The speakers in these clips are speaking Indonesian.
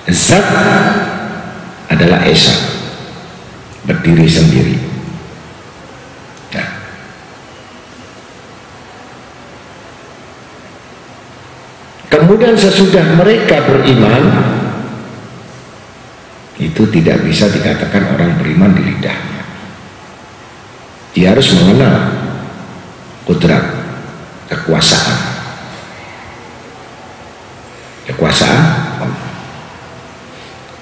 Zat adalah esa, berdiri sendiri. Nah, kemudian sesudah mereka beriman, itu tidak bisa dikatakan orang beriman di lidahnya. Dia harus mengenal kudrat, kekuasaan Allah,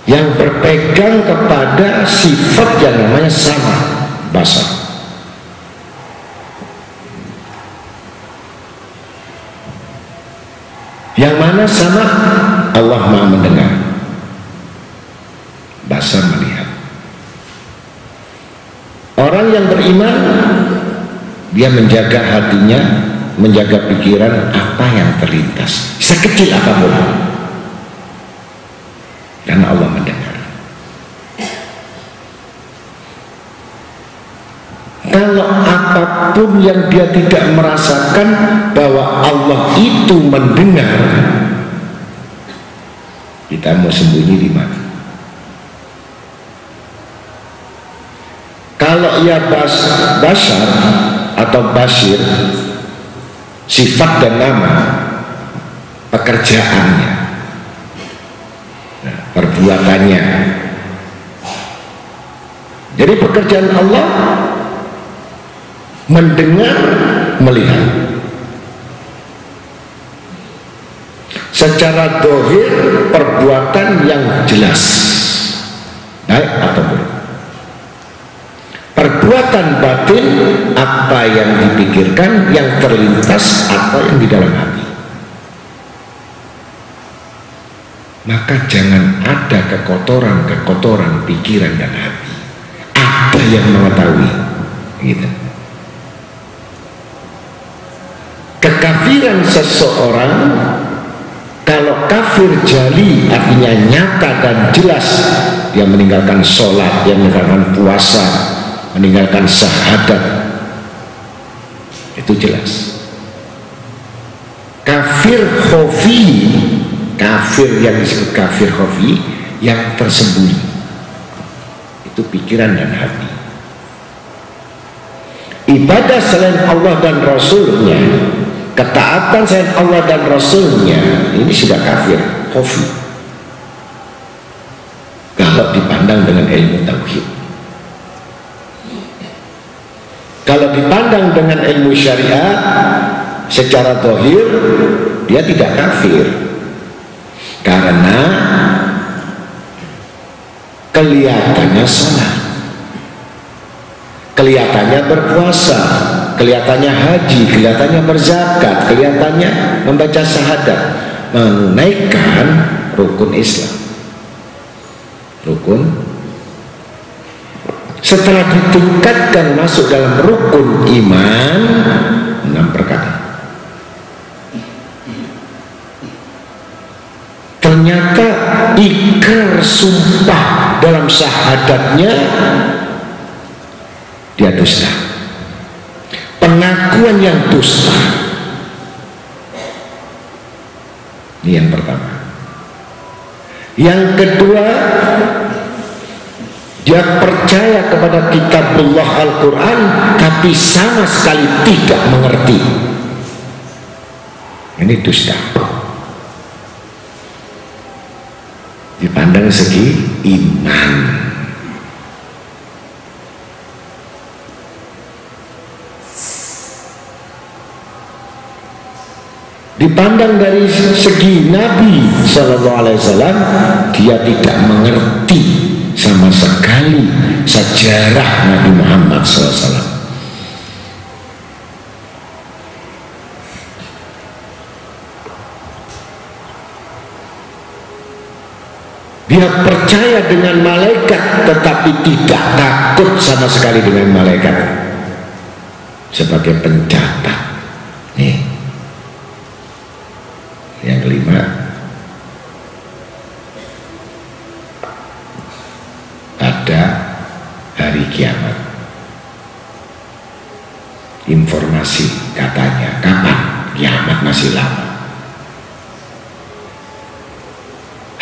yang berpegang kepada sifat yang namanya sama, basar. Yang mana sama, Allah Maha mendengar, basar melihat. Orang yang beriman, dia menjaga hatinya, menjaga pikiran apa yang terlintas, sekecil apapun, karena Allah mendengar. Kalau apapun yang dia tidak merasakan bahwa Allah itu mendengar, kita mau sembunyi di mana? Kalau ia basar atau basir, sifat dan nama, pekerjaannya, perbuatannya. Jadi pekerjaan Allah mendengar, melihat. Secara dohir, perbuatan yang jelas, baik atau buruk. Perbuatan batin, apa yang dipikirkan, yang terlintas, apa yang di dalam hati. Maka jangan ada kekotoran pikiran dan hati. Ada yang mengetahui, gitu. Kekafiran seseorang, kalau kafir jali artinya nyata dan jelas, dia meninggalkan sholat, dia meninggalkan puasa, meninggalkan syahadat, itu jelas. Kafir khofi, kafir yang disebut kafir khofi, yang tersembunyi, itu pikiran dan hati. Ibadah selain Allah dan Rasulnya, ketaatan selain Allah dan Rasulnya, ini sudah kafir khofi kalau dipandang dengan ilmu tauhid. Kalau dipandang dengan ilmu syariat secara zahir, dia tidak kafir, karena kelihatannya salat, kelihatannya berpuasa, kelihatannya haji, kelihatannya berzakat, kelihatannya membaca syahadat, menunaikan rukun Islam, rukun. Setelah ditingkatkan masuk dalam rukun iman, 6 perkara. Ternyata ikrar sumpah dalam syahadatnya dia dusta, pengakuan yang dusta. Ini yang pertama. Yang kedua, dia percaya kepada kitabullah Al-Quran tapi sama sekali tidak mengerti. Ini dusta. Dipandang segi iman. Dipandang dari segi Nabi SAW, dia tidak mengerti sama sekali sejarah Nabi Muhammad SAW. Dia percaya dengan malaikat tetapi tidak takut sama sekali dengan malaikat sebagai pencatat. Nih, yang kelima, pada hari kiamat. Informasi katanya kapan kiamat, masih lama.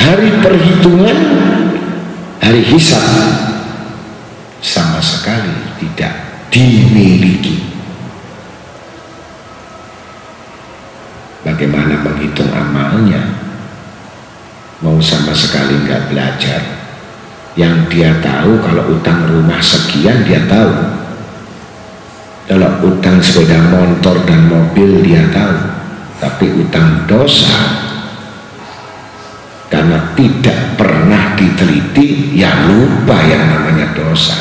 hari perhitungan, hari hisab sama sekali tidak dimiliki. Bagaimana menghitung amalnya? Mau sama sekali nggak belajar. Yang dia tahu kalau utang rumah sekian dia tahu, kalau utang sepeda motor dan mobil dia tahu, tapi utang dosa karena tidak pernah diteliti ya lupa yang namanya dosa.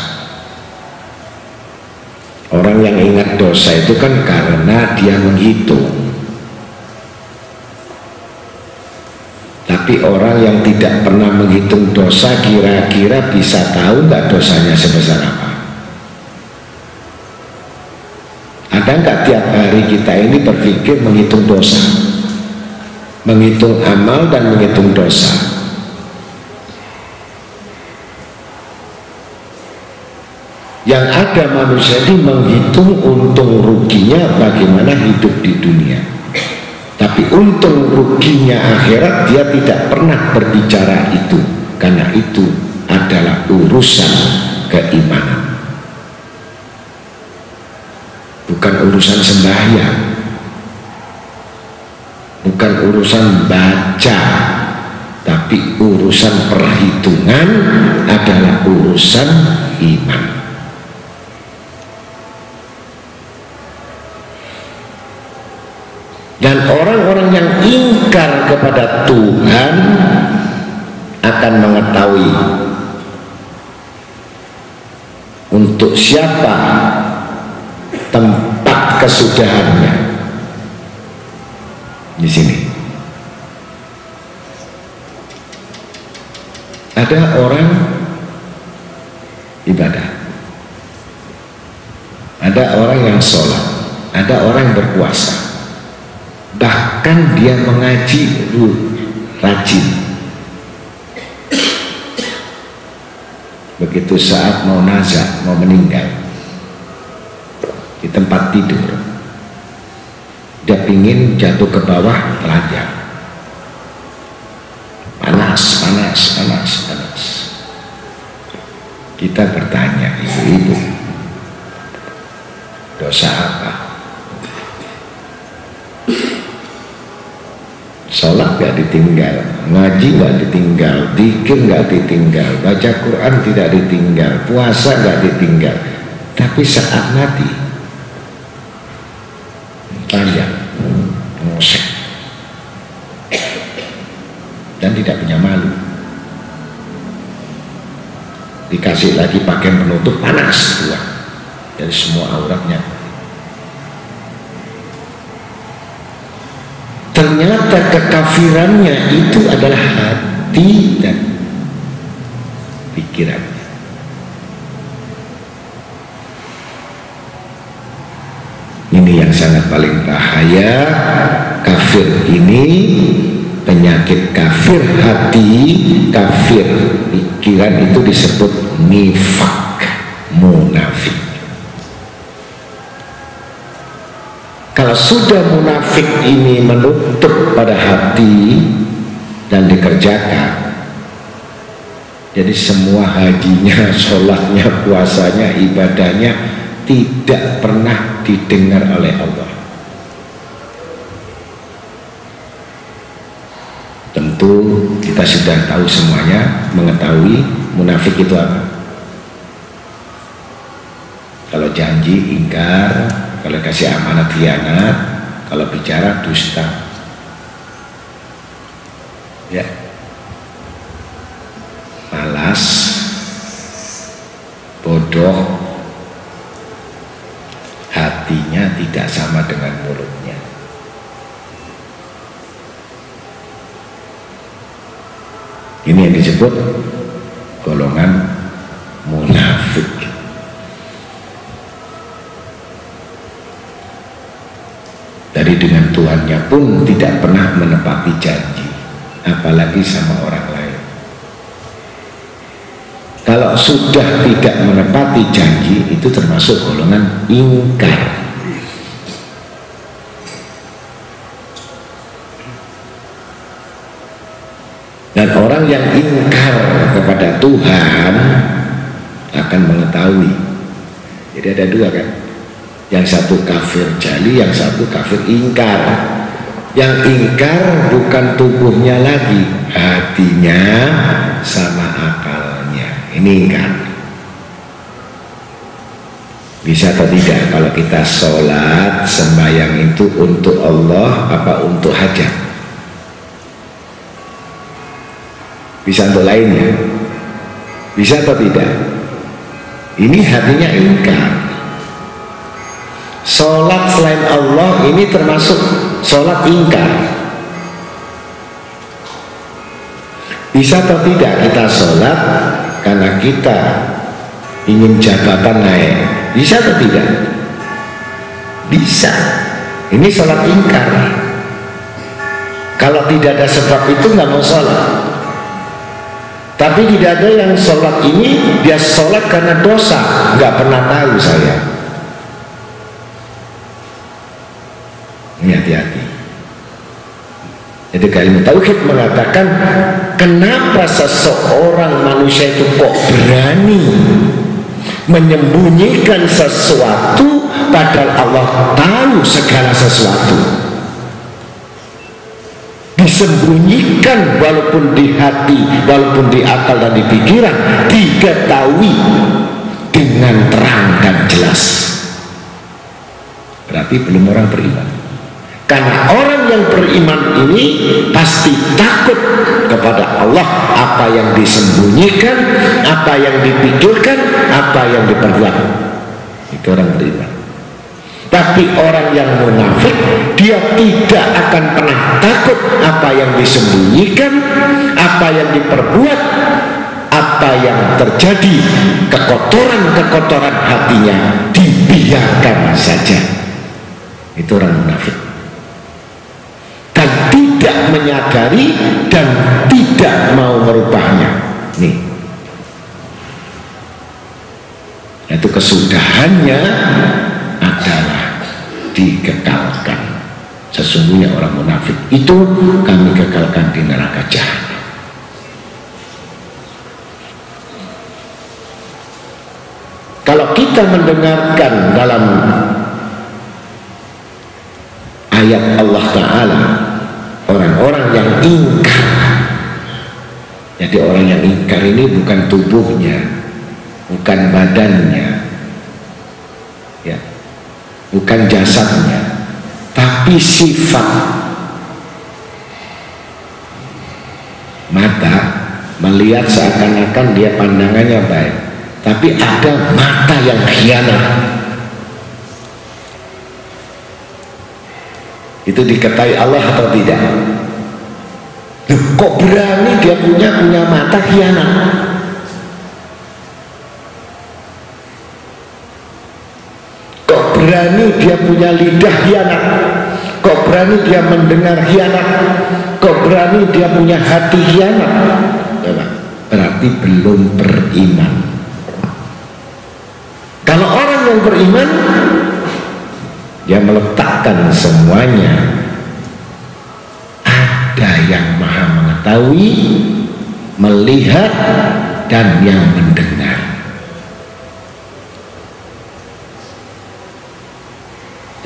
Orang yang ingat dosa itu kan karena dia menghitung. Tapi orang yang tidak pernah menghitung dosa kira-kira bisa tahu nggak dosanya sebesar apa? Ada nggak tiap hari kita ini berpikir menghitung dosa, menghitung amal dan menghitung dosa? Yang ada manusia ini menghitung untung ruginya bagaimana hidup di dunia. Tapi untung ruginya akhirat dia tidak pernah berbicara itu, karena itu adalah urusan keimanan, bukan urusan sembahyang, bukan urusan baca, tapi urusan perhitungan adalah urusan iman. Dan orang-orang yang ingkar kepada Tuhan akan mengetahui untuk siapa tempat kesudahannya. Di sini ada orang ibadah, ada orang yang sholat, ada orang yang berpuasa, bahkan dia mengaji rajin. Begitu saat mau nazar, mau meninggal di tempat tidur, dia pingin jatuh ke bawah, telanjang, panas. Kita bertanya, ibu-ibu, dosa apa? Sholat gak ditinggal, ngaji gak ditinggal, zikir gak ditinggal, baca Quran tidak ditinggal, puasa gak ditinggal, tapi saat mati panjang, ngosek, dan tidak punya malu. Dikasih lagi pakaian penutup, panas keluar dari semua auratnya. Ternyata kekafirannya itu adalah hati dan pikirannya. Ini yang sangat paling bahaya. Kafir ini, penyakit kafir hati, kafir pikiran itu disebut nifak, munafik. Kalau sudah munafik ini menutup pada hati dan dikerjakan, jadi semua hajinya, sholatnya, puasanya, ibadahnya tidak pernah didengar oleh Allah. Tentu kita sudah tahu semuanya, mengetahui munafik itu apa. Kalau janji ingkar, kalau kasih amanat khianat, kalau bicara dusta, ya, malas, bodoh, hatinya tidak sama dengan mulutnya. Ini yang disebut golongan munafik. Dari dengan Tuhannya pun tidak pernah menepati janji, apalagi sama orang lain. Kalau sudah tidak menepati janji, itu termasuk golongan ingkar. Dan orang yang ingkar kepada Tuhan akan mengetahui. Jadi ada dua kan, yang satu kafir jali, yang satu kafir ingkar. Yang ingkar bukan tubuhnya lagi, hatinya sama akalnya. Ini ingkar. Bisa atau tidak kalau kita sholat sembahyang itu untuk Allah apa untuk hajat? Bisa untuk lainnya? Bisa atau tidak? Ini hatinya ingkar. Sholat selain Allah ini termasuk sholat ingkar. Bisa atau tidak kita sholat karena kita ingin jabatan naik? Bisa atau tidak? Bisa. Ini sholat ingkar. Kalau tidak ada sebab itu nggak mau sholat. Tapi tidak ada yang sholat ini dia sholat karena dosa, nggak pernah tahu saya. Ini hati-hati. Jadi ilmu tauhid mengatakan kenapa seseorang manusia itu kok berani menyembunyikan sesuatu padahal Allah tahu segala sesuatu. Disembunyikan walaupun di hati, walaupun di akal dan di pikiran, diketahui dengan terang dan jelas. Berarti belum orang beriman. Karena orang yang beriman ini pasti takut kepada Allah. Apa yang disembunyikan, apa yang dipikirkan, apa yang diperbuat, itu orang beriman. Tapi orang yang munafik, dia tidak akan pernah takut apa yang disembunyikan, apa yang diperbuat, apa yang terjadi, kekotoran-kekotoran hatinya dibiarkan saja. Itu orang munafik. Dan tidak menyadari dan tidak mau merubahnya. Nih. Itu kesudahannya adalah dikekalkan. Sesungguhnya orang munafik itu kami kekalkan di neraka jahanam. Kalau kita mendengarkan dalam ayat Allah Ta'ala orang-orang yang ingkar, jadi orang yang ingkar ini bukan tubuhnya, bukan badannya, ya, bukan jasadnya, tapi sifat. Mata melihat seakan-akan dia pandangannya baik, tapi ada mata yang khianat. Itu diketahui Allah atau tidak? Loh, kok berani dia punya mata khianat? Kok berani dia punya lidah khianat? Kok berani dia mendengar khianat? Kok berani dia punya hati khianat? Berarti belum beriman. Kalau orang yang beriman, dia meletakkan semuanya. Ada yang maha mengetahui, melihat, dan yang mendengar.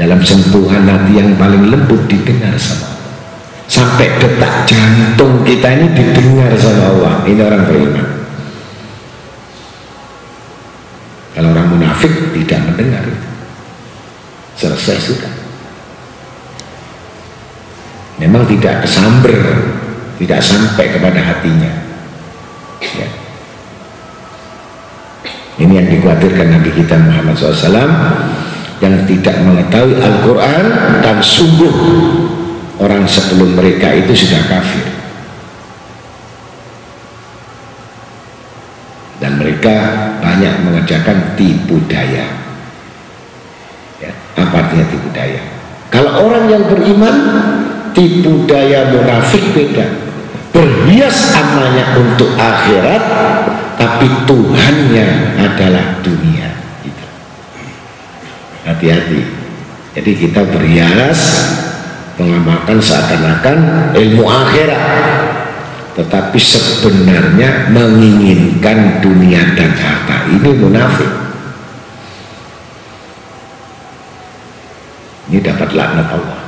Dalam sentuhan hati yang paling lembut didengar sama Allah. Sampai detak jantung kita ini didengar sama Allah. Ini orang beriman. Kalau orang munafik tidak mendengar itu. Selesai sudah. Memang tidak kesamber, tidak sampai kepada hatinya, ya. Ini yang dikhawatirkan Nabi kita Muhammad SAW, yang tidak mengetahui Al-Quran, dan sungguh orang sebelum mereka itu sudah kafir, dan mereka banyak mengerjakan tipu daya. Apa artinya tipu daya? Kalau orang yang beriman, tipu daya munafik beda. Berhias amalnya untuk akhirat, tapi Tuhannya adalah dunia. Gitu. Hati-hati. Jadi kita berhias mengamalkan seakan-akan ilmu akhirat, tetapi sebenarnya menginginkan dunia dan harta, ini munafik. Ini dapat laknat Allah.